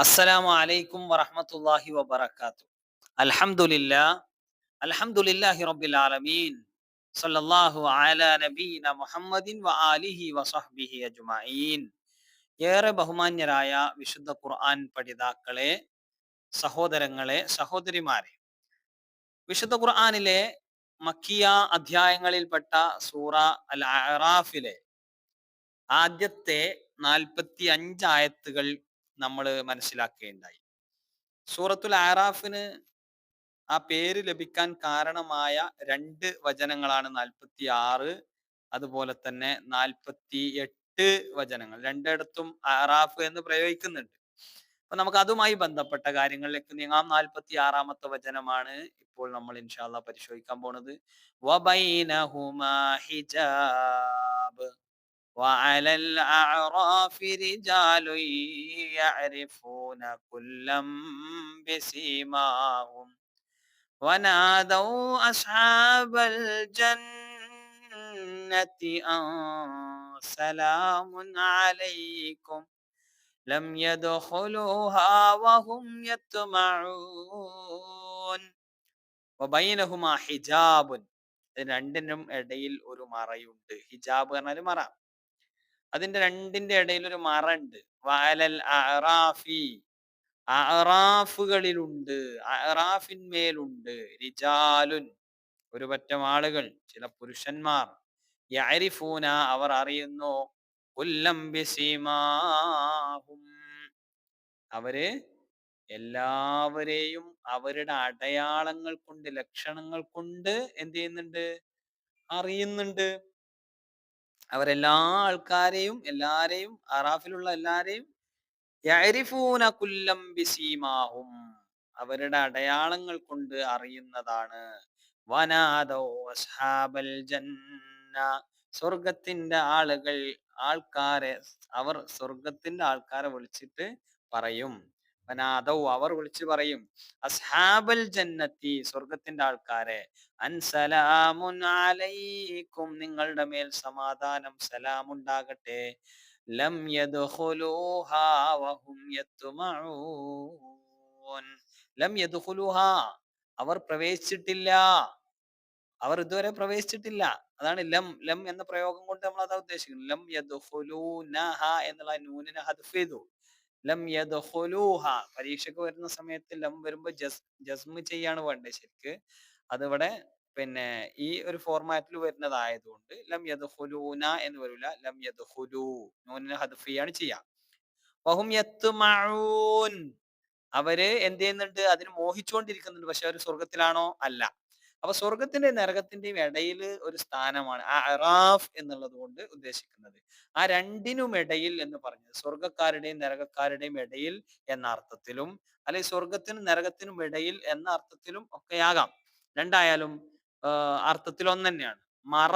അസ്സലാമു അലൈക്കും വറഹ്മത്തുള്ളാഹി വബറകാതുഹു. അൽഹംദുലില്ലാ അൽഹംദുലില്ലാഹി റബ്ബിൽ ആലമീൻ. സ്വല്ലല്ലാഹു അലാ നബിയിന മുഹമ്മദിൻ വ ആലിഹി വസഹ്ബിഹി അജ്മഈൻ. ഏറെ ബഹുമാന്യരായ വിശുദ്ധ ഖുർആൻ പഠിതാക്കളെ, സഹോദരങ്ങളെ, സഹോദരിമാരെ, വിശുദ്ധ ഖുർആനിലെ മക്കിയ അധ്യായങ്ങളിൽപ്പെട്ട സൂറ അൽ അഅറാഫിലെ ആദ്യത്തെ 45 ആയത്തുകൾ നമ്മൾ മനസ്സിലാക്കുകയുണ്ടായി. സൂറത്തുൽ അഅറാഫിന് ആ പേര് ലഭിക്കാൻ കാരണമായ രണ്ട് വചനങ്ങളാണ് 46, അതുപോലെ തന്നെ 48 വചനങ്ങൾ. രണ്ടിടത്തും അഅറാഫ് എന്ന് പ്രയോഗിക്കുന്നുണ്ട്. അപ്പൊ നമുക്ക് അതുമായി ബന്ധപ്പെട്ട കാര്യങ്ങളിലേക്ക് നീങ്ങാം. 46-ാമത്തെ വചനമാണ് ഇപ്പോൾ നമ്മൾ ഇൻഷാ അല്ലാഹ് പരിശോധിക്കാൻ പോണത്. വബൈനഹുമാ ഹിജാബ് وعلى الأعراف رجال يعرفون كلا بسيماهم ونادوا أصحاب الجنة أن سلام عليكم لم يدخلوها وهم يطمعون وبينهما حجاب. രണ്ടിനും ഇടയിൽ ഒരു മറയുണ്ട്. ഹിജാബ് പറഞ്ഞാൽ മറ. അതിന്റെ രണ്ടിന്റെ ഇടയിൽ ഒരു മറ ഉണ്ട്. വഅലൽ അഅറാഫി, അഅറാഫുകളിലുണ്ട്, അഅറാഫിന്മേലുണ്ട്. റിജാലുൻ, ഒരു പറ്റം ആളുകൾ, ചില പുരുഷന്മാർ. യഅരിഫൂന, അവർ അറിയുന്നു. കുല്ലം ബിസീമാഹും, അവര് എല്ലാവരെയും അവരുടെ അടയാളങ്ങൾ കൊണ്ട്, ലക്ഷണങ്ങൾ കൊണ്ട് എന്ത് ചെയ്യുന്നുണ്ട്? അറിയുന്നുണ്ട്. അവരെല്ലാ ആൾക്കാരെയും, എല്ലാരെയും, അറാഫിലുള്ള എല്ലാരെയും യഅരിഫൂന കുല്ലം ബിസീമാഹും, അവരുടെ അടയാളങ്ങൾ കൊണ്ട് അറിയുന്നതാണ്. വനാദൗ അസ്ഹാബൽ ജന്ന, സ്വർഗത്തിന്റെ ആളുകൾ, ആൾക്കാരെ, അവർ സ്വർഗത്തിന്റെ ആൾക്കാരെ വിളിച്ചിട്ട് പറയും. വനാദൗ, അവർ വിളിച്ചു പറയും. അസ്ഹാബൽ ജന്നത്തി, സ്വർഗത്തിന്റെ ആൾക്കാരെ. അൻസലാമുൻ അലൈക്കും, നിങ്ങളുടെ മേൽ സമാധാനം, സലാം ഉണ്ടാകട്ടെ. ലം യദ്ഖുലൂഹാ വഹും യത്മഊൻ, ലം യദ്ഖുലൂഹാ, അവർ പ്രവേശിച്ചിട്ടില്ല, അവർ ഇതുവരെ പ്രവേശിച്ചിട്ടില്ല. അതാണ് ലം, ലം എന്ന പ്രയോഗം കൊണ്ട് നമ്മൾ അതാ ഉദ്ദേശിക്കുന്നത്. ലം യദ്ഖുലൂനഹ എന്നുള്ള നൂനിനെ ഹദ്ഫ് ചെയ്തു. ലം യദ്ഖുലൂഹ, പരീക്ഷയ്ക്ക് വരുന്ന സമയത്ത് ലം വരുമ്പോ ജസ്മ് ചെയ്യാണ് വേണ്ടത് ശരിക്ക്. അതിവിടെ പിന്നെ ഈ ഒരു ഫോർമാറ്റിൽ വരുന്നതായതുകൊണ്ട് ലം യദ്ഖുലൂന എന്ന് വരില്ല, ലം യദ്ഖുലൂ, നൂനിനെ ഹദ്ഫ് ചെയ്യാണ് ചെയ്യാം. വഹും യത്മഊൻ, അവര് എന്ത് ചെയ്യുന്നുണ്ട്? അതിന് മോഹിച്ചുകൊണ്ടിരിക്കുന്നുണ്ട്. പക്ഷെ അവർ സ്വർഗത്തിലാണോ? അല്ല. അപ്പൊ സ്വർഗത്തിന്റെയും നരകത്തിന്റെയും ഇടയിൽ ഒരു സ്ഥാനമാണ് അറാഫ് എന്നുള്ളത് കൊണ്ട് ഉദ്ദേശിക്കുന്നത്. ആ രണ്ടിനും ഇടയിൽ എന്ന് പറഞ്ഞത് സ്വർഗക്കാരുടെയും നരകക്കാരുടെയും ഇടയിൽ എന്ന അർത്ഥത്തിലും, അല്ലെങ്കിൽ സ്വർഗത്തിനും നരകത്തിനും ഇടയിൽ എന്ന അർത്ഥത്തിലും ഒക്കെയാകാം. രണ്ടായാലും അർത്ഥത്തിൽ ഒന്ന് തന്നെയാണ്. മറ,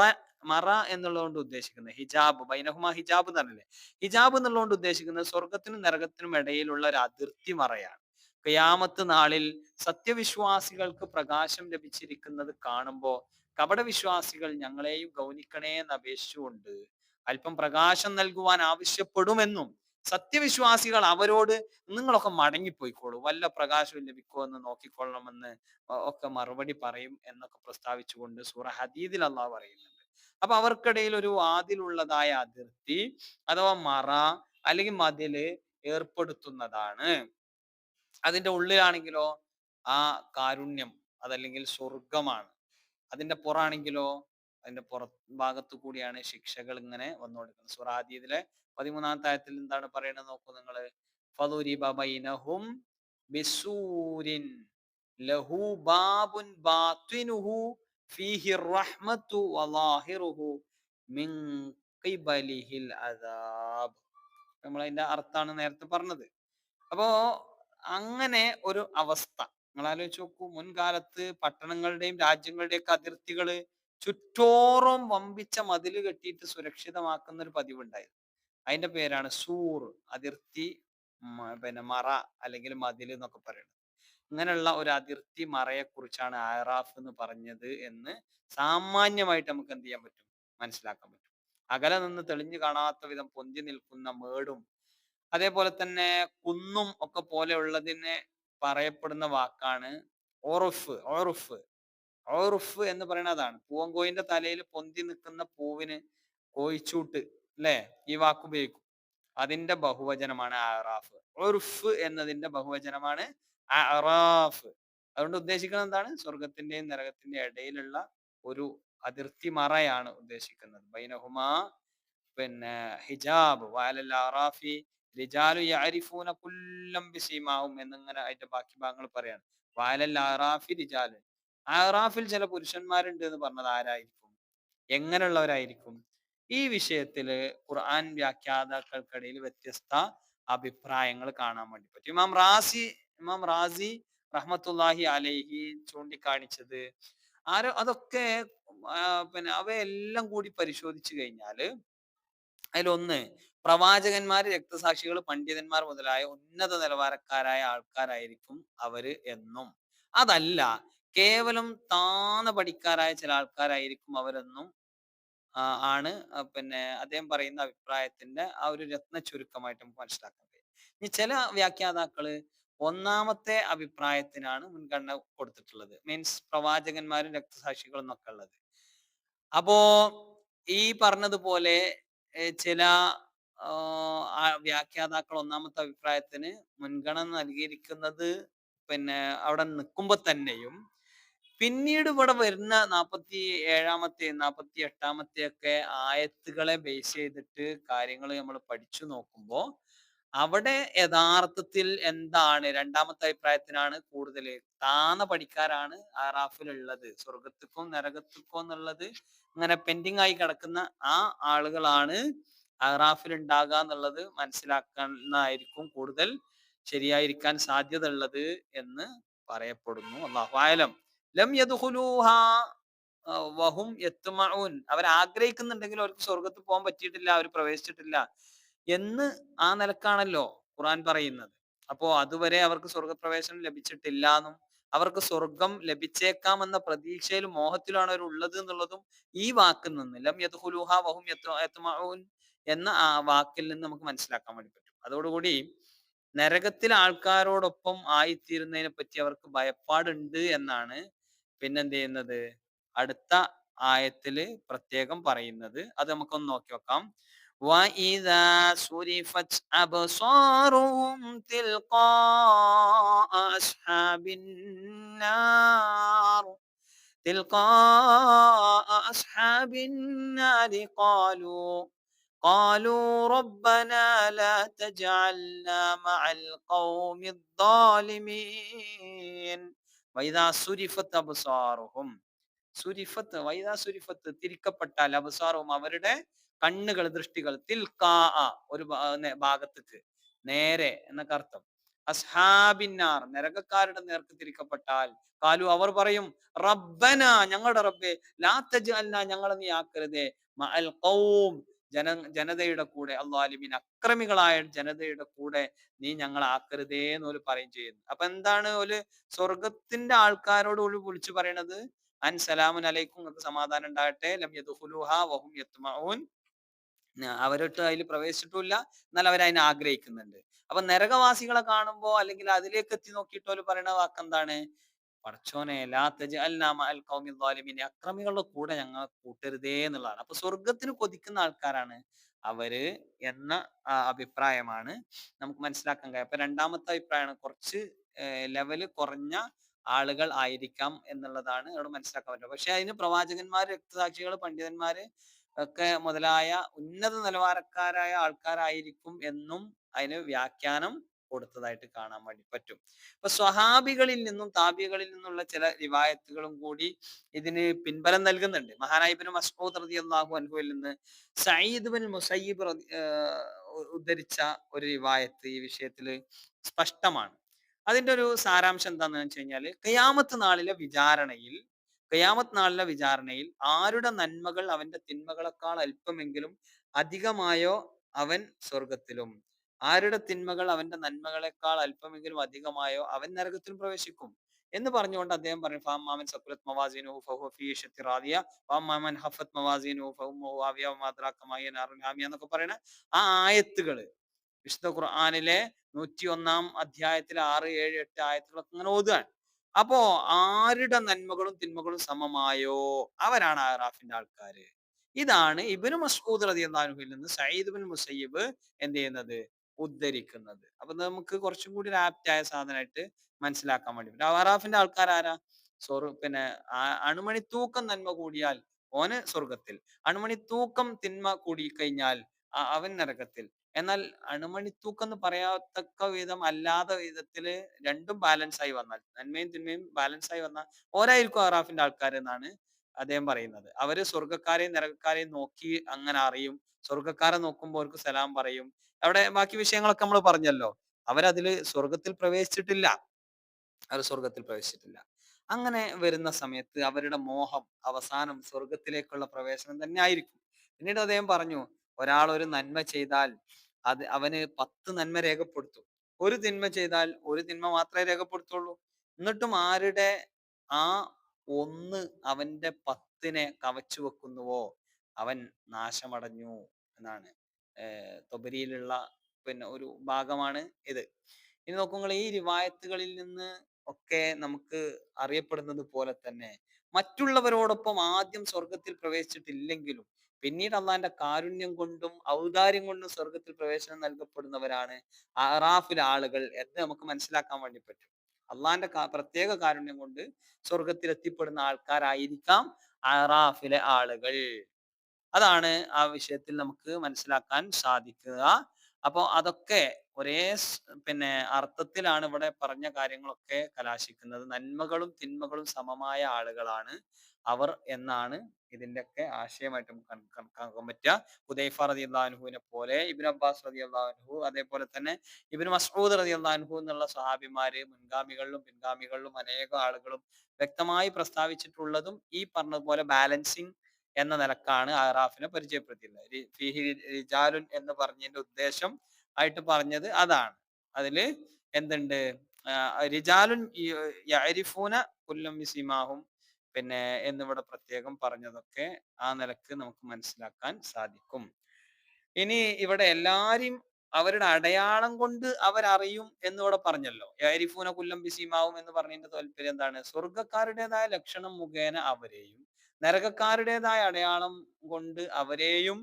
മറ എന്നുള്ളതുകൊണ്ട് ഉദ്ദേശിക്കുന്നത് ഹിജാബ്, ബൈനഹുമ ഹിജാബ് എന്ന് പറഞ്ഞില്ലേ. ഹിജാബ് എന്നുള്ളതുകൊണ്ട് ഉദ്ദേശിക്കുന്നത് സ്വർഗത്തിനും നരകത്തിനും ഇടയിലുള്ള ഒരു അതിർത്തി മറയാണ്. ഖിയാമത്ത് നാളിൽ സത്യവിശ്വാസികൾക്ക് പ്രകാശം ലഭിച്ചിരിക്കുന്നത് കാണുമ്പോൾ കപടവിശ്വാസികൾ ഞങ്ങളെയും ഗൗനിക്കണേ എന്ന് അപേക്ഷിച്ചുകൊണ്ട് അല്പം പ്രകാശം നൽകുവാൻ ആവശ്യപ്പെടുമെന്നും, സത്യവിശ്വാസികൾ അവരോട് നിങ്ങളൊക്കെ മടങ്ങിപ്പോയിക്കോളൂ, വല്ല പ്രകാശവും ലഭിക്കുമോ എന്ന് നോക്കിക്കൊള്ളണമെന്ന് ഒക്കെ മറുപടി പറയും എന്നൊക്കെ പ്രസ്താവിച്ചുകൊണ്ട് സൂറ ഹദീദിൽ അള്ളാഹു പറയുന്നുണ്ട്. അപ്പൊ അവർക്കിടയിൽ ഒരു വാതിലുള്ളതായ അതിർത്തി അഥവാ മറ അല്ലെങ്കിൽ മതില് ഏർപ്പെടുത്തുന്നതാണ്. അതിന്റെ ഉള്ളിലാണെങ്കിലോ ആ കാരുണ്യം, അതല്ലെങ്കിൽ സ്വർഗമാണ്. അതിന്റെ പുറാണെങ്കിലോ അതിന്റെ പുറ ഭാഗത്തു കൂടിയാണ് ശിക്ഷകൾ ഇങ്ങനെ വന്നുകൊടുക്കുന്നത്. സൂറ ഹദീദിലെ 13-ാമത്തെ ആയത്തിൽ എന്താണ് പറയുന്നത് നോക്കൂ നിങ്ങള്. ഫളുരിബ ബൈനഹും ബിസൂരിൻ ലഹു ബാബുൻ ബാത്തിനുഹു ഫീഹി റഹ്മത്തു വലാഹിറുഹു മിൻ ഖിബലിഹിൽ അദാബ്. നമ്മൾ അതിന്റെ അർത്ഥാണ് നേരത്തെ പറഞ്ഞത്. അപ്പോ അങ്ങനെ ഒരു അവസ്ഥ നിങ്ങൾ ആലോചിച്ച് നോക്കൂ. മുൻകാലത്ത് പട്ടണങ്ങളുടെയും രാജ്യങ്ങളുടെയും ഒക്കെ അതിർത്തികള് ചുറ്റോറും വമ്പിച്ച മതില് കെട്ടിയിട്ട് സുരക്ഷിതമാക്കുന്ന ഒരു പതിവുണ്ടായിരുന്നു. അതിന്റെ പേരാണ് സൂർ, അതിർത്തി, പിന്നെ മറ അല്ലെങ്കിൽ മതിൽ എന്നൊക്കെ പറയുന്നത്. ഇങ്ങനെയുള്ള ഒരു അതിർത്തി മറയെ കുറിച്ചാണ് അറാഫ് എന്ന് പറഞ്ഞത് എന്ന് സാമാന്യമായിട്ട് നമുക്ക് എന്ത് ചെയ്യാൻ പറ്റും? മനസ്സിലാക്കാൻ പറ്റും. അകലെ നിന്ന് തെളിഞ്ഞു കാണാത്ത വിധം പൊന്തി നിൽക്കുന്ന മേടും അതേപോലെ തന്നെ കുന്നും ഒക്കെ പോലെയുള്ളതിനെ പറയപ്പെടുന്ന വാക്കാണ് ഒറുഫ്. ഒറുഫ് ഔറുഫ് എന്ന് പറയുന്നതാണ്. പൂവൻകോഴിന്റെ തലയിൽ പൊന്തി നിൽക്കുന്ന പൂവിന് കോഴിച്ചൂട്ട്, അല്ലെ? ഈ വാക്ക് ഉപയോഗിക്കും. അതിന്റെ ബഹുവചനമാണ് അറാഫ്. ഉർഫ് എന്നതിന്റെ ബഹുവചനമാണ് അറാഫ്. അതുകൊണ്ട് ഉദ്ദേശിക്കുന്നത് എന്താണ്? സ്വർഗത്തിന്റെയും നരകത്തിന്റെയും ഇടയിലുള്ള ഒരു അതിർത്തി മറയാണ് ഉദ്ദേശിക്കുന്നത്. ബൈനഹുമാ പിന്നെ ഹിജാബ് വഅലൽ അറാഫി റിജാലു യഅരിഫൂന കുല്ലം ബിസീമാഹും എന്നിങ്ങനെ അതിന്റെ ബാക്കി ഭാഗങ്ങൾ പറയാണ്. വഅലൽ അറാഫി റിജാല്, അറാഫിൽ ചില പുരുഷന്മാരുണ്ട് എന്ന് പറഞ്ഞത് ആരായിരിക്കും? എങ്ങനെയുള്ളവരായിരിക്കും? ഈ വിഷയത്തില് ഖുർആൻ വ്യാഖ്യാതാക്കൾക്കിടയിൽ വ്യത്യസ്ത അഭിപ്രായങ്ങൾ കാണാൻ വേണ്ടി പറ്റും. ഇമാം റാസി റഹ്മത്തുള്ളാഹി അലൈഹി ചൂണ്ടിക്കാണിച്ചത് അതൊക്കെ ആ, പിന്നെ അവയെല്ലാം കൂടി പരിശോധിച്ചു കഴിഞ്ഞാല് അതിലൊന്ന്, പ്രവാചകന്മാര്, രക്തസാക്ഷികൾ, പണ്ഡിതന്മാർ മുതലായ ഉന്നത നിലവാരക്കാരായ ആൾക്കാരായിരിക്കും അവര് എന്നും, അതല്ല കേവലം താന്ന പഠിക്കാരായ ചില ആൾക്കാരായിരിക്കും അവരെന്നും ആണ് പിന്നെ അദ്ദേഹം പറയുന്ന അഭിപ്രായത്തിന്റെ ആ ഒരു രത്ന ചുരുക്കമായിട്ട് നമുക്ക് മനസ്സിലാക്കാൻ കഴിയും. ഇനി ചില വ്യാഖ്യാതാക്കള് ഒന്നാമത്തെ അഭിപ്രായത്തിനാണ് മുൻഗണന കൊടുത്തിട്ടുള്ളത്. മീൻസ് പ്രവാചകന്മാരും രക്തസാക്ഷികളും എന്നൊക്കെ ഉള്ളത്. അപ്പോ ഈ പറഞ്ഞതുപോലെ ചില വ്യാഖ്യാതാക്കൾ ഒന്നാമത്തെ അഭിപ്രായത്തിന് മുൻഗണന നൽകിയിരിക്കുന്നത് പിന്നെ അവിടെ നിൽക്കുമ്പോ തന്നെയും പിന്നീട് ഇവിടെ വരുന്ന 47-ാമത്തെ 48-ാമത്തെ ഒക്കെ ആയത്തുകളെ ബേസ് ചെയ്തിട്ട് കാര്യങ്ങൾ നമ്മൾ പഠിച്ചു നോക്കുമ്പോ അവിടെ യഥാർത്ഥത്തിൽ എന്താണ്, രണ്ടാമത്തെ അഭിപ്രായത്തിനാണ് കൂടുതൽ താന്ന പഠിക്കാരാണ് ആറാഫിലുള്ളത്. സ്വർഗത്തിക്കും നരകത്തിക്കും എന്നുള്ളത് ഇങ്ങനെ പെൻഡിങ് ആയി കിടക്കുന്ന ആ ആളുകളാണ് അറാഫിൽ ഉണ്ടാകുക എന്നുള്ളത് മനസ്സിലാക്കുന്നതായിരിക്കും കൂടുതൽ ശരിയായിരിക്കാൻ സാധ്യത ഉള്ളത് എന്ന് പറയപ്പെടുന്നു. അല്ലാഹു അഅലം. ലം യദ്ഖുലൂഹാ വഹും യത്മഊൻ, അവർ ആഗ്രഹിക്കുന്നുണ്ടെങ്കിൽ അവർക്ക് സ്വർഗത്തിൽ പോകാൻ പറ്റിയിട്ടില്ല, അവർ പ്രവേശിച്ചിട്ടില്ല എന്ന് ആ നിലക്കാണല്ലോ ഖുർആൻ പറയുന്നത്. അപ്പോ അതുവരെ അവർക്ക് സ്വർഗപ്രവേശനം ലഭിച്ചിട്ടില്ല എന്നും അവർക്ക് സ്വർഗം ലഭിച്ചേക്കാമെന്ന പ്രതീക്ഷയിലും മോഹത്തിലാണ് അവർ ഉള്ളത് എന്നുള്ളതും ഈ വാക്കിൽ നിന്ന്, ലം യദ്ഖുലൂഹാ വഹും യത്മഊൻ എന്ന ആ വാക്കിൽ നിന്ന് നമുക്ക് മനസ്സിലാക്കാൻ വേണ്ടി പറ്റും. അതോടുകൂടി നരകത്തിലെ ആൾക്കാരോടൊപ്പം ആയിത്തീരുന്നതിനെ പറ്റി അവർക്ക് ഭയപ്പാടുണ്ട് എന്നാണ് പിന്നെന്ത് ചെയ്യുന്നത്, അടുത്ത ആയത്തില് പ്രത്യേകം പറയുന്നത്. അത് നമുക്കൊന്ന് നോക്കി നോക്കാം. وَإِذَا صُرِفَتْ أَبْصَارُهُمْ تِلْقَاءَ أَصْحَابِ النَّارِ تِلْقَاءَ أَصْحَابِ النَّارِ قالوا ربنا لا تجعلنا مع القوم الظالمين وإذا صرفت أبصارهم തിരിക്കപ്പെട്ടാൽ അബ്സാറും അവരുടെ കണ്ണുകൾ, ദൃഷ്ടികൾ, തിൽക്കാ ഒരു ഭാഗത്തേക്ക്, നേരെ എന്നൊക്കെ അർത്ഥം. അസ്ഹാബിന്നാർ നരകക്കാരുടെ നേർക്ക് തിരിക്കപ്പെട്ടാൽ കാലു അവർ പറയും റബ്ബന ഞങ്ങളുടെ റബ്ബേ ലാ തജ്അൽനാ ഞങ്ങളെ നീ ആക്കരുതേ മഅൽ ഖൗം ജനതയുടെ കൂടെ, അല്ലാലിമീൻ അക്രമികളായ ജനതയുടെ കൂടെ നീ ഞങ്ങളെ ആക്കരുതേ എന്ന് ഓല് പറയും ചെയ്യുന്നു. അപ്പൊ എന്താണ് ഓല് സ്വർഗത്തിന്റെ ആൾക്കാരോട് ഓല് വിളിച്ചു പറയണത്? അൻ സലാമുൻ അലൈക്കും, നിങ്ങൾക്ക് സമാധാനം ഉണ്ടാകട്ടെ, ലം യദ്ഖുലൂഹാ വഹും യത്മഊൻ, അവരൊട്ട് അതിൽ പ്രവേശിച്ചിട്ടില്ല, എന്നാൽ അവർ അതിനെ ആഗ്രഹിക്കുന്നുണ്ട്. അപ്പൊ നരകവാസികളെ കാണുമ്പോ അല്ലെങ്കിൽ അതിലേക്ക് എത്തി നോക്കിയിട്ട് ഓല് പറയുന്ന വാക്ക് എന്താണ്? പടച്ചോനെ ലാ തജ്അൽനാ മഅൽ ഖൗമി ളാലിമീൻ, അക്രമികളുടെ കൂടെ ഞങ്ങൾ കൂട്ടരുതേ എന്നുള്ളതാണ്. അപ്പൊ സ്വർഗത്തിന് കൊതിക്കുന്ന ആൾക്കാരാണ് അവര് എന്ന അഭിപ്രായമാണ് നമുക്ക് മനസ്സിലാക്കാൻ കഴിയും. അപ്പൊ രണ്ടാമത്തെ അഭിപ്രായമാണ് കുറച്ച് ലെവല് കുറഞ്ഞ ആളുകൾ ആയിരിക്കാം എന്നുള്ളതാണ് അവിടെ മനസ്സിലാക്കാൻ പറ്റുന്നത്. പക്ഷെ അതിന് പ്രവാചകന്മാര്, രക്തസാക്ഷികൾ, പണ്ഡിതന്മാര് ഒക്കെ മുതലായ ഉന്നത നിലവാരക്കാരായ ആൾക്കാരായിരിക്കും എന്നും അതിന് വ്യാഖ്യാനം കൊടുത്തതായിട്ട് കാണാൻ വേണ്ടി പറ്റും. ഇപ്പൊ സ്വഹാബികളിൽ നിന്നും താബികളിൽ നിന്നുള്ള ചില റിവായത്തുകളും കൂടി ഇതിന് പിൻബലം നൽകുന്നുണ്ട്. മഹാനായ ഇബ്നു മസ്ഊദ് റളിയല്ലാഹു അൻഹുവിൽ നിന്ന് സഈദ് ബിൻ മുസയ്യിബ് ഉദ്ധരിച്ച ഒരു റിവായത്ത് ഈ വിഷയത്തില് സ്പഷ്ടമാണ്. അതിന്റെ ഒരു സാരാംശം എന്താന്ന് വെച്ച് കഴിഞ്ഞാല് ഖിയാമത്ത് നാളിലെ വിചാരണയിൽ ആരുടെ നന്മകൾ അവന്റെ തിന്മകളെക്കാൾ അല്പമെങ്കിലും അധികമായോ അവൻ സ്വർഗത്തിലും, ആരുടെ തിന്മകൾ അവന്റെ നന്മകളെക്കാൾ അല്പമെങ്കിലും അധികമായോ അവൻ നരകത്തിലും പ്രവേശിക്കും എന്ന് പറഞ്ഞുകൊണ്ട് അദ്ദേഹം പറഞ്ഞു ഫഅമ്മാമൻ സഖുലത് മവാസീനുഹു ഫഹുവ ഫീ ഇശത്തി റാദിയ വഅമ്മാമൻ ഖഫത് മവാസീനുഹു ഫഉമ്മുഹു ഹാവിയ വമാ അദ്റാക മാ ഹിയ നാറുൻ ഹാമിയ എന്നൊക്കെ പറയുന്ന ആ ആയത്തുകള് വിശുദ്ധ ഖുർആനിലെ 101 അധ്യായത്തിലെ 6, 7, 8 ആയത്തുകളൊക്കെ ഇങ്ങനെ ഓതുകയാണ്. അപ്പോ ആരുടെ നന്മകളും തിന്മകളും സമമായോ അവരാണ് അറാഫിന്റെ ആൾക്കാര്. ഇതാണ് ഇബ്നു മസ്ഊദ് റളിയല്ലാഹു അൻഹുവിൽ നിന്ന് സഈദ് ഇബ്നു മുസയ്യിബ് എന്ത് ചെയ്യുന്നത്, ഉദ്ധരിക്കുന്നത്. അപ്പൊ നമുക്ക് കുറച്ചും കൂടി ഒരു ആപ്റ്റ് ആയ സാധനമായിട്ട് മനസ്സിലാക്കാൻ വേണ്ടി പറ്റും. അറാഫിന്റെ ആൾക്കാർ ആരാ? പിന്നെ അണുമണിത്തൂക്കം നന്മ കൂടിയാൽ ഓന് സ്വർഗത്തിൽ, അണുമണിത്തൂക്കം തിന്മ കൂടി കഴിഞ്ഞാൽ അവൻ നരകത്തിൽ. എന്നാൽ അണുമണിത്തൂക്കം എന്ന് പറയത്തക്ക വിധം അല്ലാത്ത വിധത്തില് രണ്ടും ബാലൻസ് ആയി വന്നാൽ, നന്മയും തിന്മയും ബാലൻസ് ആയി വന്നാൽ ഓരായിരിക്കും അറാഫിന്റെ ആൾക്കാർ എന്നാണ് അദ്ദേഹം പറയുന്നത്. അവര് സ്വർഗക്കാരെയും നരകക്കാരെയും നോക്കി അങ്ങനെ അറിയും. സ്വർഗക്കാരെ നോക്കുമ്പോൾ അവർക്ക് സലാം പറയും. അവിടെ ബാക്കി വിഷയങ്ങളൊക്കെ നമ്മൾ പറഞ്ഞല്ലോ. അവരതില് സ്വർഗത്തിൽ പ്രവേശിച്ചിട്ടില്ല. അവർ സ്വർഗത്തിൽ പ്രവേശിച്ചിട്ടില്ല. അങ്ങനെ വരുന്ന സമയത്ത് അവരുടെ മോഹം അവസാനം സ്വർഗത്തിലേക്കുള്ള പ്രവേശനം തന്നെ ആയിരിക്കും. പിന്നീട് അദ്ദേഹം പറഞ്ഞു, ഒരാൾ ഒരു നന്മ ചെയ്താൽ അത് അവന് 10 നന്മ രേഖപ്പെടുത്തും. ഒരു തിന്മ ചെയ്താൽ ഒരു തിന്മ മാത്രമേ രേഖപ്പെടുത്തുള്ളൂ. എന്നിട്ടും ആരുടെ ആ ഒന്ന് അവന്റെ 10നെ കവച്ചു വെക്കുന്നുവോ അവൻ നാശമടഞ്ഞു എന്നാണ് തൊബരിയിലുള്ള പിന്നെ ഒരു ഭാഗമാണ് ഇത്. ഇനി നോക്കുമ്പോൾ ഈ റിവായത്തുകളിൽ നിന്ന് ഒക്കെ നമുക്ക് അറിയപ്പെടുന്നത് പോലെ തന്നെ മറ്റുള്ളവരോടൊപ്പം ആദ്യം സ്വർഗത്തിൽ പ്രവേശിച്ചിട്ടില്ലെങ്കിലും പിന്നീട് അള്ളാന്റെ കാരുണ്യം കൊണ്ടും ഔദാര്യം കൊണ്ടും സ്വർഗത്തിൽ പ്രവേശനം നൽകപ്പെടുന്നവരാണ് അറാഫിലെ ആളുകൾ എന്ന് നമുക്ക് മനസ്സിലാക്കാൻ വേണ്ടി പറ്റും. അള്ളാന്റെ പ്രത്യേക കാരുണ്യം കൊണ്ട് സ്വർഗത്തിൽ എത്തിപ്പെടുന്ന ആൾക്കാരായിരിക്കാം അറാഫിലെ ആളുകൾ. അതാണ് ആ വിഷയത്തിൽ നമുക്ക് മനസ്സിലാക്കാൻ സാധിക്കുക. അപ്പൊ അതൊക്കെ ഒരേ പിന്നെ അർത്ഥത്തിലാണ് ഇവിടെ പറഞ്ഞ കാര്യങ്ങളൊക്കെ കലാശിക്കുന്നത്. നന്മകളും തിന്മകളും സമമായ ആളുകളാണ് അവർ എന്നാണ് ഇതിന്റെയൊക്കെ ആശയമായിട്ട് നമുക്ക് കണക്കാക്കാൻ പറ്റുക. ഹുദൈഫ റളിയല്ലാഹു അൻഹുവിനെ പോലെ, ഇബ്നു അബ്ബാസ് റളിയല്ലാഹു അൻഹു, അതേപോലെ തന്നെ ഇബ്നു മസ്ഊദ് റളിയല്ലാഹു അൻഹു എന്നുള്ള സ്വഹാബിമാര് മുൻഗാമികളിലും പിൻഗാമികളിലും അനേകം ആളുകളും വ്യക്തമായി പ്രസ്താവിച്ചിട്ടുള്ളതും ഈ പറഞ്ഞതുപോലെ ബാലൻസിങ് എന്ന നിലക്കാണ് അറാഫിനെ പരിചയപ്പെടുത്തിയിട്ടുള്ളത്. ഫീഹി റിജാലുൻ എന്ന് പറഞ്ഞതിന്റെ ഉദ്ദേശം ആയിട്ട് പറഞ്ഞത് അതാണ്. അതില് എന്തുണ്ട്, റിജാലുൻ യഅരിഫൂന കുല്ലം ബിസിമാഹും പിന്നെ എന്നിവിടെ പ്രത്യേകം പറഞ്ഞതൊക്കെ ആ നിലക്ക് നമുക്ക് മനസ്സിലാക്കാൻ സാധിക്കും. ഇനി ഇവിടെ എല്ലാരെയും അവരുടെ അടയാളം കൊണ്ട് അവരറിയും എന്നിവിടെ പറഞ്ഞല്ലോ. യഅരിഫൂന കുല്ലം ബിസിമാഹും എന്ന് പറഞ്ഞതിന്റെ താല്പര്യം എന്താണ്? സ്വർഗക്കാരുടേതായ ലക്ഷണം മുഖേന അവരെയും നരകക്കാരുടേതായ അടയാളം കൊണ്ട് അവരെയും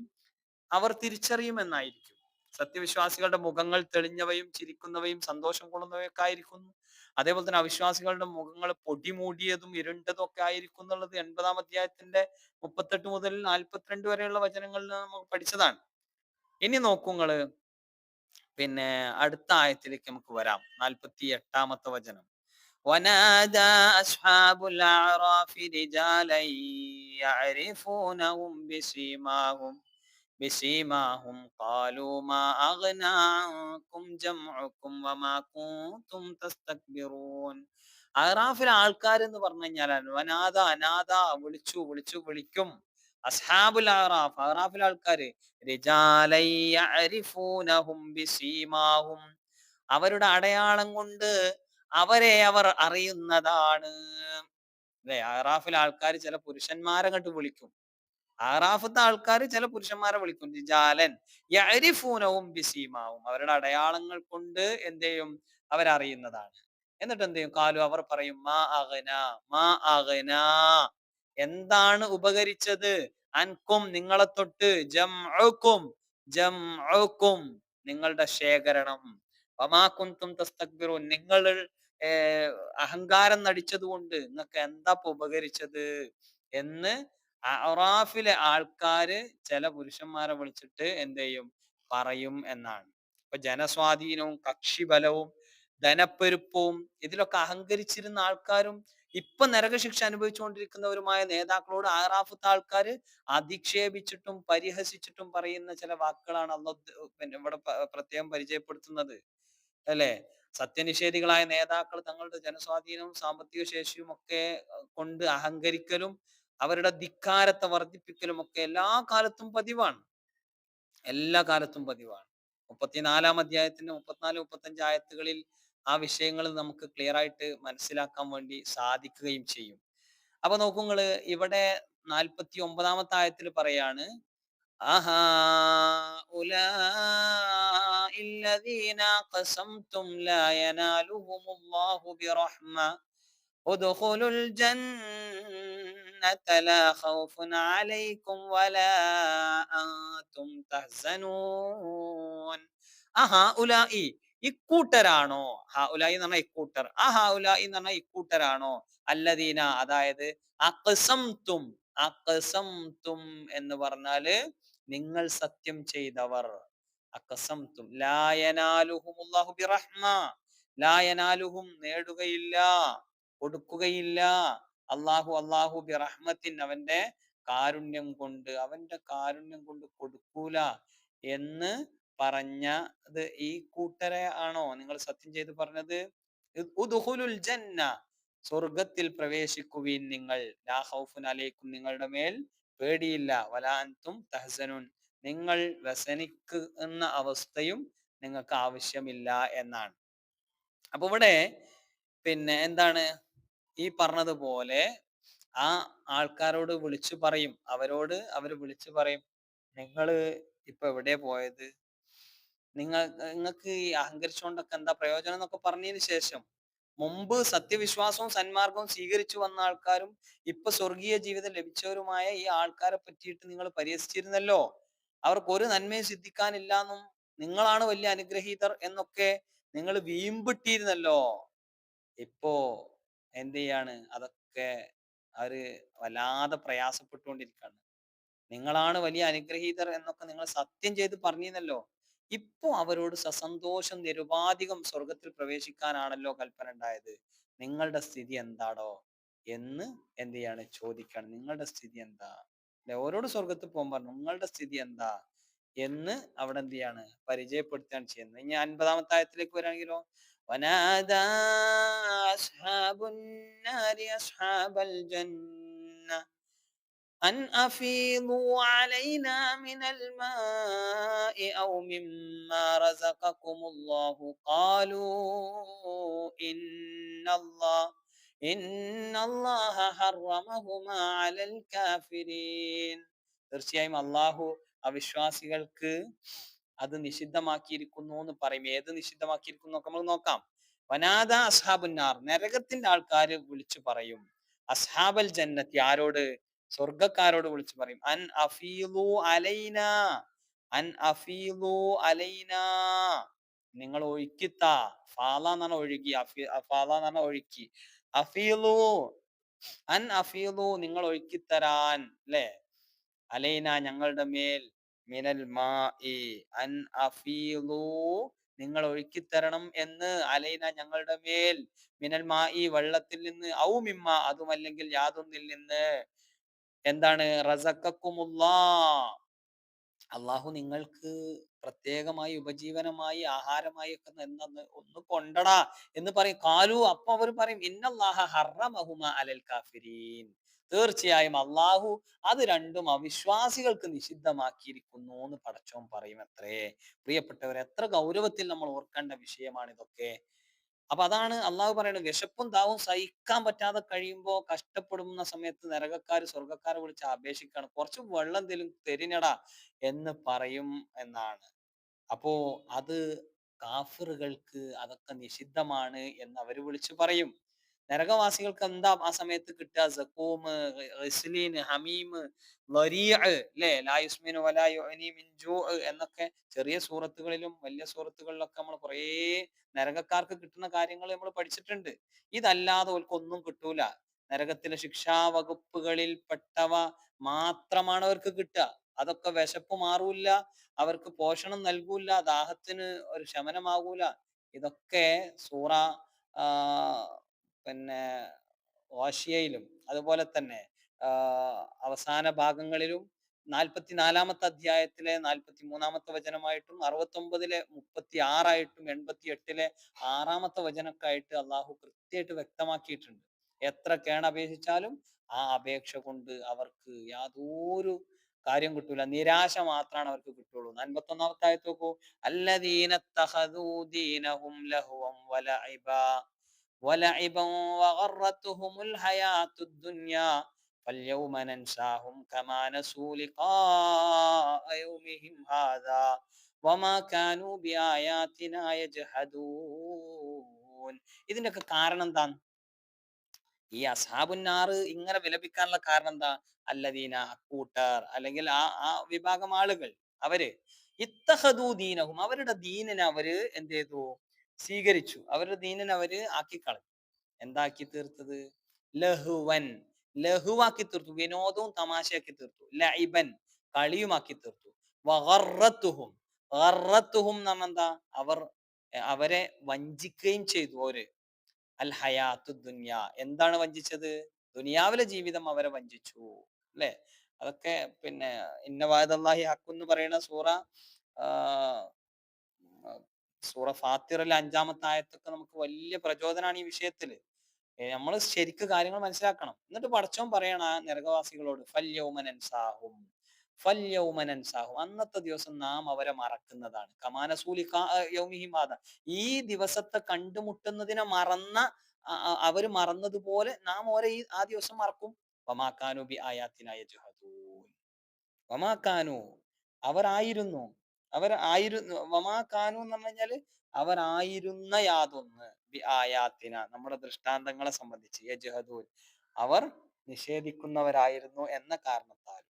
അവർ തിരിച്ചറിയുമെന്നായിരിക്കും. സത്യവിശ്വാസികളുടെ മുഖങ്ങൾ തെളിഞ്ഞവയും ചിരിക്കുന്നവയും സന്തോഷം കൊള്ളുന്നവയൊക്കെ ആയിരിക്കുന്നു. അതേപോലെ തന്നെ അവിശ്വാസികളുടെ മുഖങ്ങൾ പൊടിമൂടിയതും ഇരുണ്ടതും ഒക്കെ ആയിരിക്കും എന്നുള്ളത് 80-ാം അധ്യായത്തിന്റെ 38 മുതൽ 42 വരെയുള്ള വചനങ്ങളിൽ നമുക്ക് പഠിച്ചതാണ്. ഇനി നോക്കുങ്ങള് പിന്നെ അടുത്ത ആയത്തിലേക്ക് നമുക്ക് വരാം. 48-ാമത്തെ വചനം. ونادى أصحاب الأعراف رجالا يعرفونهم بسيماهم قالوا ما أغنى عنكم جمعكم وما كنتم تستكبرون. അറാഫിലെ ആൾക്കാർ എന്ന് പറഞ്ഞു കഴിഞ്ഞാൽ വനാദ അനാദ വിളിച്ചു വിളിച്ചു വിളിക്കും. അസ്ഹാബുൽ അറാഫ്, അറാഫിലെ ആൾക്കാര് റിജാലൻ യഅരിഫൂനഹും ബിസീമാഹും, അവരുടെ അടയാളം കൊണ്ട് അവരെ അവർ അറിയുന്നതാണ്. അല്ലെ, അറാഫിലെ ആൾക്കാർ ചില പുരുഷന്മാരെ അങ്ങോട്ട് വിളിക്കും. ആറാഫത്തെ ആൾക്കാർ ചില പുരുഷന്മാരെ വിളിക്കും. റിജാലൻ യഅരിഫൂനഹും ബിസീമാഹും, അവരുടെ അടയാളങ്ങൾ കൊണ്ട് എന്ത് ചെയ്യും, അവരറിയുന്നതാണ്. എന്നിട്ട് എന്ത് ചെയ്യും, കാലു അവർ പറയും മാ അഗ്ന, മാ അഗ്ന, എന്താണ് ഉപകരിച്ചത്, അൻകും നിങ്ങളെ തൊട്ട്, ജംഉക്കും, ജംഉക്കും നിങ്ങളുടെ ശേഖരണം, വമാ കുന്തും തസ്തക്ബിറൂൻ നിങ്ങൾ അഹങ്കാരം നടിച്ചത് കൊണ്ട് നിങ്ങൾക്ക് എന്താ ഉപകരിച്ചത് എന്ന് അറാഫിലെ ആൾക്കാര് ചില പുരുഷന്മാരെ വിളിച്ചിട്ട് എന്ത് ചെയ്യും, പറയും എന്നാണ്. ഇപ്പൊ ജനസ്വാധീനവും കക്ഷിബലവും ധനപ്പെരുപ്പവും ഇതിലൊക്കെ അഹങ്കരിച്ചിരുന്ന ആൾക്കാരും ഇപ്പൊ നരകശിക്ഷ അനുഭവിച്ചുകൊണ്ടിരിക്കുന്നവരുമായ നേതാക്കളോട് ആറാഫത്തെ ആൾക്കാര് അധിക്ഷേപിച്ചിട്ടും പരിഹസിച്ചിട്ടും പറയുന്ന ചില വാക്കുകളാണ് അള്ളാഹ് പിന്നെ ഇവിടെ പ്രത്യേകം പരിചയപ്പെടുത്തുന്നത്. അല്ലെ, സത്യനിഷേധികളായ നേതാക്കൾ തങ്ങളുടെ ജനസ്വാധീനവും സാമ്പത്തിക ശേഷിയും ഒക്കെ കൊണ്ട് അഹങ്കരിക്കലും അവരുടെ ധിക്കാരത്തെ വർദ്ധിപ്പിക്കലും ഒക്കെ എല്ലാ കാലത്തും പതിവാണ്. എല്ലാ കാലത്തും പതിവാണ്. 34-ാം അധ്യായത്തിന്റെ 34, 35 ആയത്തുകളിൽ ആ വിഷയങ്ങൾ നമുക്ക് ക്ലിയർ ആയിട്ട് മനസ്സിലാക്കാൻ വേണ്ടി സാധിക്കുകയും ചെയ്യും. അപ്പൊ നോക്കുങ്ങള് ഇവിടെ 49-ാമത്തെ ആയത്തിൽ പറയാണ് أهؤلاء الذين قسمتم لا ينالهم الله برحمة ادخلوا الجنة لا خوف عليكم ولا أنتم تحزنون أهؤلاء ഇക്കൂട്ടരാണോ ഹാ ഉലായി എന്ന് പറഞ്ഞാൽ ഇക്കൂട്ടർ ആ ഹാ ഉലായി എന്ന് പറഞ്ഞാൽ ഇക്കൂട്ടരാണോ അല്ലദീന അതായത് അഖ്സംതും അഖ്സംതും എന്ന് പറഞ്ഞാല് നിങ്ങൾ സത്യം ചെയ്തവർ അഖ്സംതും ലാ യനാലുഹുമുല്ലാഹു ബിറഹ്മ ലാ യനാലുഹും നേടുകയില്ല കൊടുക്കുകയില്ല അള്ളാഹു ബിറഹ്മത്തിൻ അവന്റെ കാരുണ്യം കൊണ്ട് കൊടുക്കൂല എന്ന് പറഞ്ഞത് ഈ കൂട്ടരെ ആണോ നിങ്ങൾ സത്യം ചെയ്ത് പറഞ്ഞത് ഉദ്ഖുലുൽ ജന്ന സ്വർഗത്തിൽ പ്രവേശിക്കുവിൻ നിങ്ങൾ ലാ ഖൗഫുൻ അലൈക്കും നിങ്ങളുടെ മേൽ പേടിയില്ല വലാ അൻതും തഹ്സനുൻ നിങ്ങൾ വ്യസനിക്കുന്ന അവസ്ഥയും നിങ്ങൾക്ക് ആവശ്യമില്ല എന്നാണ്. അപ്പൊ ഇവിടെ പിന്നെ എന്താണ് ഈ പറഞ്ഞതുപോലെ ആ ആൾക്കാരോട് വിളിച്ചു പറയും, അവർ വിളിച്ചു പറയും, നിങ്ങള് ഇപ്പൊ എവിടെയാ പോയത്, നിങ്ങൾക്ക് ഈ അഹങ്കരിച്ചുകൊണ്ടൊക്കെ എന്താ പ്രയോജനം എന്നൊക്കെ പറഞ്ഞതിന് ശേഷം മുമ്പ് സത്യവിശ്വാസവും സന്മാർഗവും സ്വീകരിച്ചു വന്ന ആൾക്കാരും ഇപ്പൊ സ്വർഗീയ ജീവിതം ലഭിച്ചവരുമായ ഈ ആൾക്കാരെ പറ്റിയിട്ട് നിങ്ങൾ പരിഹസിച്ചിരുന്നല്ലോ, അവർക്ക് ഒരു നന്മയും സിദ്ധിക്കാനില്ല എന്നും നിങ്ങളാണ് വലിയ അനുഗ്രഹീതർ എന്നൊക്കെ നിങ്ങൾ വീമ്പിട്ടിരുന്നല്ലോ. ഇപ്പോ എന്ത് ചെയ്യാണ്, അതൊക്കെ അവര് വല്ലാതെ പ്രയാസപ്പെട്ടുകൊണ്ടിരിക്കുകയാണ്. നിങ്ങളാണ് വലിയ അനുഗ്രഹീതർ എന്നൊക്കെ നിങ്ങൾ സത്യം ചെയ്ത് പറഞ്ഞിരുന്നല്ലോ, ഇപ്പൊ അവരോട് സസന്തോഷം നിരുപാധികം സ്വർഗത്തിൽ പ്രവേശിക്കാനാണല്ലോ കൽപ്പന ഉണ്ടായത്, നിങ്ങളുടെ സ്ഥിതി എന്താടോ എന്ന് എന്ത് ചെയ്യാണ് ചോദിക്കാണ്. നിങ്ങളുടെ സ്ഥിതി എന്താ, അല്ലെ ഓരോട് സ്വർഗത്തിൽ പോകാൻ പറഞ്ഞു, നിങ്ങളുടെ സ്ഥിതി എന്താ എന്ന് അവിടെ എന്ത് ചെയ്യാണ് പരിചയപ്പെടുത്തുകയാണ് ചെയ്യുന്നത്. ഇനി 50-ാമത്തെ ആയത്തിലേക്ക് വരാണെങ്കിലോ, വനാദാ അസ്ഹാബുൻ നാരി അസ്ഹാബൽ ജന്ന أن أفيضوا علينا من الماء أو مما رزقكم الله قالوا إن الله حرمهما على الكافرين തീർച്ചയായും അള്ളാഹു അവിശ്വാസികൾക്ക് അത് നിഷിദ്ധമാക്കിയിരിക്കുന്നു എന്ന് പറയും. ഏത് നിഷിദ്ധമാക്കിയിരിക്കുന്നു ഒക്കെ നമ്മൾ നോക്കാം. വനാദ അസ്ഹാബുന്നാർ നരകത്തിന്റെ ആൾക്കാർ വിളിച്ചു പറയും, അസ്ഹാബൽ ജന്നത്തി ആരോട്, സ്വർഗക്കാരോട് വിളിച്ചു പറയും, അൻ അഫീലു അലൈന, അൻ അഫീലു അലൈന നിങ്ങൾ ഒഴുക്കിത്താ, ഫാല എന്നാണ് ഒഴുകി, ഫാല എന്നാണ് ഒഴുക്കി, അഫീലു അൻ അഫീലു നിങ്ങൾ ഒഴുക്കിത്തരാൻ, അല്ലെ, അലൈന ഞങ്ങളുടെ മേൽ, മിനൽ മാഇ അൻ അഫീലു നിങ്ങൾ ഒഴുക്കിത്തരണം എന്ന്, അലൈന ഞങ്ങളുടെ മേൽ, മിനൽ മായി വെള്ളത്തിൽ നിന്ന്, ഔ മിമ്മ അതുമല്ലെങ്കിൽ യാതൊന്നിൽ നിന്ന്, എന്താണ്, റസഖക്കുമുല്ലാ അള്ളാഹു നിങ്ങൾക്ക് പ്രത്യേകമായി ഉപജീവനമായി ആഹാരമായി ഒക്കെ ഒന്ന് കൊണ്ടടാ എന്ന് പറയും. കാലു അപ്പൊ അവർ പറയും, ഇന്നല്ലാഹ ഹറമഹുമ അലൽ കാഫിരീൻ തീർച്ചയായും അള്ളാഹു അത് രണ്ടും അവിശ്വാസികൾക്ക് നിഷിദ്ധമാക്കിയിരിക്കുന്നു എന്ന് പടച്ചോൻ പറയും. അത്രേ പ്രിയപ്പെട്ടവർ, എത്ര ഗൗരവത്തിൽ നമ്മൾ ഓർക്കേണ്ട വിഷയമാണ് ഇതൊക്കെ. അപ്പൊ അതാണ് അള്ളാഹു പറയുന്നത്, വിശപ്പും ദാവും സഹിക്കാൻ പറ്റാതെ കഴിയുമ്പോ കഷ്ടപ്പെടുന്ന സമയത്ത് നരകക്കാര് സ്വർഗക്കാരെ വിളിച്ച് അപേക്ഷിക്കാണ്, കുറച്ച് വെള്ളം എന്തെങ്കിലും തെരിഞ്ഞടാ എന്ന് പറയും എന്നാണ്. അപ്പോ അത് കാഫിറുകൾക്ക് അതൊക്കെ നിഷിദ്ധമാണ് എന്ന് അവര് വിളിച്ചു പറയും. നരകവാസികൾക്ക് എന്താ ആ സമയത്ത് കിട്ടുക, സഖൂം, ഗിസ്ലീൻ, ഹമീം, ല്ലേ, ലാ യുസ്മിനു വലാ യുഗ്നി മിൻ ജൂ എന്നൊക്കെ ചെറിയ സൂറത്തുകളിലും വലിയ സൂറത്തുകളിലൊക്കെ നമ്മൾ കുറേ നരകക്കാർക്ക് കിട്ടുന്ന കാര്യങ്ങൾ നമ്മൾ പഠിച്ചിട്ടുണ്ട്. ഇതല്ലാതെ ഓൽക്കൊന്നും കിട്ടൂല. നരകത്തിലെ ശിക്ഷാ വകുപ്പുകളിൽ പെട്ടവ മാത്രമാണ് അവർക്ക് കിട്ടുക. അതൊക്കെ വിശപ്പ് മാറൂല, അവർക്ക് പോഷണം നൽകൂല, ദാഹത്തിന് ഒരു ശമനമാകൂല. ഇതൊക്കെ സൂറ ആ പിന്നെ ഓശിയയിലും അതുപോലെ തന്നെ അവസാന ഭാഗങ്ങളിലും 44-ാമത്തെ അധ്യായത്തിലെ 43-ാമത്തെ വചനമായിട്ടും 69-ലെ 36-ആയിട്ടും 88-ലെ 6-ാമത്തെ വചനമൊക്കെ ആയിട്ട് അള്ളാഹു കൃത്യമായിട്ട് വ്യക്തമാക്കിയിട്ടുണ്ട്. എത്ര കേണപേക്ഷിച്ചാലും ആ അപേക്ഷ കൊണ്ട് അവർക്ക് യാതൊരു കാര്യം കിട്ടൂല, നിരാശ മാത്രമാണ് അവർക്ക് കിട്ടുള്ളൂ. 51-ാമത്തെ ആയത്ത് നോക്കൂ, അല്ലദീന തഖദൂ ദീനഹും ലഹ്വൻ വലഇബ വലഇബൻ വഗറത്തുഹുമുൽ ഹയാത്തുദ് ദുനിയ فاليوم ننساهم كما نسوا لقاء يومهم هذا وما كانوا بآياتنا يجحدون. ഇതിന്റെയൊക്കെ കാരണം എന്താണ്? ഈ അസ്ഹാബുന്നാറ് ഇങ്ങനെ വിലപിക്കാനുള്ള കാരണം എന്താ? അല്ലദീന, അക്കൂട്ടർ, അല്ലെങ്കിൽ ആ ആ വിഭാഗം ആളുകൾ, അവര് ഇത്തഹദൂ ദീനഹും, അവരുടെ ദീനിനെ അവര് എന്ത് ചെയ്തു? സ്വീകരിച്ചു. അവരുടെ ദീനിനെ അവര് ആക്കിക്കളഞ്ഞു. എന്താക്കി തീർത്തത്? ലഹുവൻ, ലഹുവാക്കി തീർത്തു, വിനോദവും തമാശയാക്കി തീർത്തു. ലഇബൻ, കളിയുമാക്കി തീർത്തു. വഗറത്തുഹും, ഗറത്തുഹും എന്ന് പറഞ്ഞാ എന്താ? അവരെ വഞ്ചിക്കുകയും ചെയ്തു. ഓര് അൽ ഹയാത്തു ദുനിയ, എന്താണ് വഞ്ചിച്ചത്? ദുനിയാവിലെ ജീവിതം അവരെ വഞ്ചിച്ചു, അല്ലെ? അതൊക്കെ പിന്നെ ഇന്ന വഅദല്ലാഹി ഹഖ് എന്ന് പറയുന്ന സൂറ, ആ, സൂറ ഫാത്തിറിലെ 5-ാമത്തെ ആയത്തൊക്കെ നമുക്ക് വലിയ പ്രചോദനമാണ് ഈ വിഷയത്തില്. നമ്മൾ ശരിക്ക് കാര്യങ്ങൾ മനസ്സിലാക്കണം. എന്നിട്ട് പടച്ചോൻ പറയണ ആ നരകവാസികളോട്, ഫല്യൗമനൻസാഹും, ഫല്യൗമനൻസാഹും, അന്നത്തെ ദിവസം നാം അവരെ മറക്കുന്നതാണ്. കമാനസൂലി യൗമിഹിം ഹാദാ, ഈ ദിവസത്തെ കണ്ടുമുട്ടുന്നതിനെ മറന്ന അവര് മറന്നതുപോലെ നാം ഓരെ ആ ദിവസം മറക്കും. വമാക്കാനു ബി ആയാത്തിന യജ്ഹദൂൻ, വമാക്കാനു, അവരായിരുന്നു, വമാക്കാനു എന്ന് പറഞ്ഞു കഴിഞ്ഞാല് അവരായിരുന്ന യാതൊന്ന്, ബി ആയാത്തിന, നമ്മുടെ ദൃഷ്ടാന്തങ്ങളെ സംബന്ധിച്ച്, യജ്ഹദൂൻ, അവർ നിഷേധിക്കുന്നവരായിരുന്നു എന്ന കാരണത്താൽ.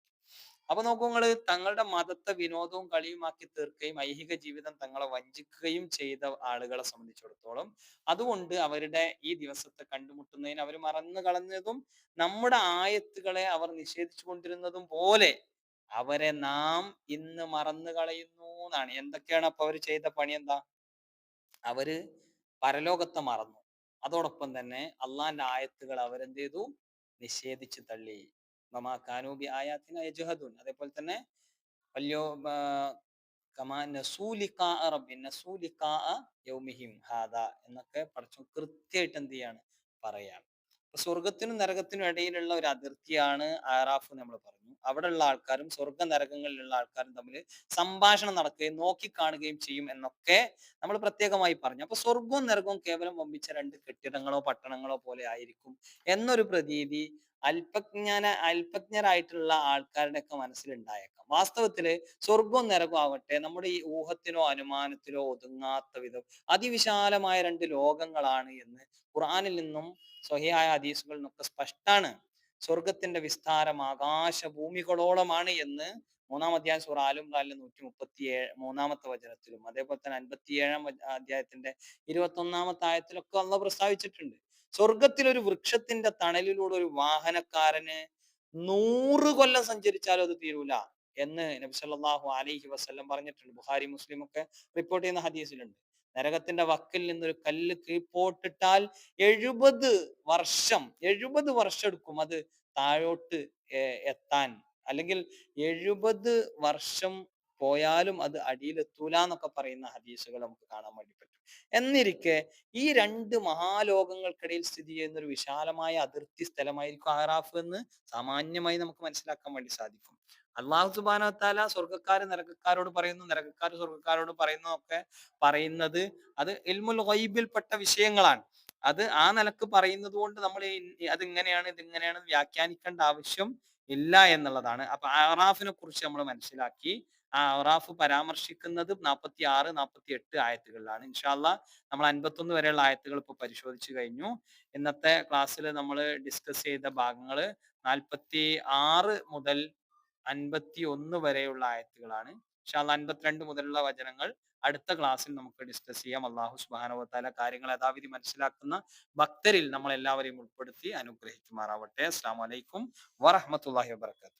അപ്പൊ നോക്കൂ നിങ്ങള്, തങ്ങളുടെ മതത്തെ വിനോദവും കളിയുമാക്കി തീർക്കുകയും ഐഹിക ജീവിതം തങ്ങളെ വഞ്ചിക്കുകയും ചെയ്ത ആളുകളെ സംബന്ധിച്ചിടത്തോളം, അതുകൊണ്ട് അവരുടെ ഈ ദിവസത്തെ കണ്ടുമുട്ടുന്നതിന് അവർ മറന്നു കളഞ്ഞതും നമ്മുടെ ആയത്തുകളെ അവർ നിഷേധിച്ചു കൊണ്ടിരുന്നതും പോലെ അവരെ നാം ഇന്ന് മറന്നു കളയുന്നു എന്നാണ്. എന്തൊക്കെയാണ് അപ്പൊ അവർ ചെയ്ത പണി? എന്താ? അവര് പരലോകത്തെ മറന്നു. അതോടൊപ്പം തന്നെ അള്ളാന്റെ ആയത്തുകൾ അവരെന്ത് ചെയ്തു? നിഷേധിച്ചു തള്ളി. വമാ കാനൂ ബി ആയാത്തിന യജ്ഹദൂൻ. അതേപോലെ തന്നെ വല്യോ കമാ നസൂ ലിഖാഅ റബ്ബി, നസൂ ലിഖാഅ യൗമിഹിം ഹാദാ എന്നൊക്കെ പടച്ചോൻ കൃത്യമായിട്ട് എന്ത് ചെയ്യാണ്? പറയാണ്. സ്വർഗത്തിനും നരകത്തിനും ഇടയിലുള്ള ഒരു അതിർത്തിയാണ് ആറാഫ് നമ്മൾ പറഞ്ഞു. അവിടെയുള്ള ആൾക്കാരും സ്വർഗ നരകങ്ങളിലുള്ള ആൾക്കാരും തമ്മിൽ സംഭാഷണം നടക്കുകയും നോക്കിക്കാണുകയും ചെയ്യും എന്നൊക്കെ നമ്മൾ പ്രത്യേകമായി പറഞ്ഞു. അപ്പൊ സ്വർഗവും നരകവും കേവലം വമ്പിച്ച രണ്ട് കെട്ടിടങ്ങളോ പട്ടണങ്ങളോ പോലെ ആയിരിക്കും എന്നൊരു പ്രതീതി അല്പജ്ഞരായിട്ടുള്ള ആൾക്കാരുടെ ഒക്കെ മനസ്സിലുണ്ടായേക്കാം. വാസ്തവത്തില് സ്വർഗവും നരകവും ആവട്ടെ നമ്മുടെ ഈ ഊഹത്തിനോ അനുമാനത്തിലോ ഒതുങ്ങാത്ത വിധം അതിവിശാലമായ രണ്ട് ലോകങ്ങളാണ് എന്ന് ഖുർആനിൽ നിന്നും സ്വഹീഹായ ഹദീസുകളിൽ നിന്നൊക്കെ സ്പഷ്ടാണ്. സ്വർഗത്തിന്റെ വിസ്താരം ആകാശഭൂമികളോളമാണ് എന്ന് 3-ാം അധ്യായം സൂറ ആൽ ഇംറാനിലെ 133-ാമത്തെ വചനത്തിലും അതേപോലെ തന്നെ 57-ാം അധ്യായത്തിന്റെ 21-ാമത്തെ ആയത്തിലൊക്കെ അള്ളാഹ് പ്രസ്താവിച്ചിട്ടുണ്ട്. സ്വർഗത്തിൽ ഒരു വൃക്ഷത്തിന്റെ തണലിലൂടെ ഒരു വാഹനക്കാരന് 100 കൊല്ലം സഞ്ചരിച്ചാലും അത് തീരൂല എന്ന് നബി സല്ലല്ലാഹു അലൈഹി വസല്ലം പറഞ്ഞിട്ടുണ്ട്. ബുഖാരി മുസ്ലിം ഒക്കെ റിപ്പോർട്ട് ചെയ്യുന്ന ഹദീസിലുണ്ട്. നരകത്തിന്റെ വക്കിൽ നിന്നൊരു കല്ല് കീഴ്പോട്ടിട്ടാൽ 70 വർഷം എടുക്കും അത് താഴോട്ട് എത്താൻ, അല്ലെങ്കിൽ 70 വർഷം പോയാലും അത് അടിയിലെത്തൂല എന്നൊക്കെ പറയുന്ന ഹദീസുകൾ നമുക്ക് കാണാൻ വേണ്ടി പറ്റും. എന്നിരിക്കെ ഈ രണ്ട് മഹാലോകങ്ങൾക്കിടയിൽ സ്ഥിതി ചെയ്യുന്ന ഒരു വിശാലമായ അതിർത്തി സ്ഥലമായിരിക്കും ആറാഫ് എന്ന് സാമാന്യമായി നമുക്ക് മനസ്സിലാക്കാൻ വേണ്ടി സാധിക്കും. അള്ളാഹു സുബ്ഹാനഹു വ തആല സ്വർഗ്ഗക്കാര് നരകക്കാരോട് പറയുന്നു, നരകക്കാർ സ്വർഗ്ഗക്കാരോട് പറയുന്നു ഒക്കെ പറയുന്നത് അത് ഇൽമുൽ ഗൈബിൽപ്പെട്ട വിഷയങ്ങളാണ്. അത് ആ നിലക്ക് പറയുന്നത് കൊണ്ട് നമ്മൾ അത് ഇങ്ങനെയാണ് ഇതിങ്ങനെയാണ് വ്യാഖ്യാനിക്കേണ്ട ആവശ്യം ഇല്ല എന്നുള്ളതാണ്. അപ്പൊ അറാഫിനെ കുറിച്ച് നമ്മൾ മനസ്സിലാക്കി. ആ അറാഫ് പരാമർശിക്കുന്നത് 46-48 ആയത്തുകളിലാണ്. ഇൻഷാ അള്ളാ നമ്മൾ 51 വരെയുള്ള ആയത്തുകൾ ഇപ്പൊ പരിശോധിച്ചു കഴിഞ്ഞു. ഇന്നത്തെ ക്ലാസ്സിൽ നമ്മൾ ഡിസ്കസ് ചെയ്ത ഭാഗങ്ങൾ 46 മുതൽ 51 വരെയുള്ള ആയത്തുകളാണ്. ഇൻഷാ അള്ളാ 52 മുതലുള്ള വചനങ്ങൾ അടുത്ത ക്ലാസ്സിൽ നമുക്ക് ഡിസ്കസ് ചെയ്യാം. അള്ളാഹു സുബ്ഹാനഹു വ തആല കാര്യങ്ങൾ യഥാവിധി മനസ്സിലാക്കുന്ന ഭക്തരിൽ നമ്മൾ എല്ലാവരെയും ഉൾപ്പെടുത്തി അനുഗ്രഹിക്കുമാറാവട്ടെ. അസ്സലാമു അലൈക്കും വറഹ്മത്തുള്ളാഹി വബറകാതുഹു.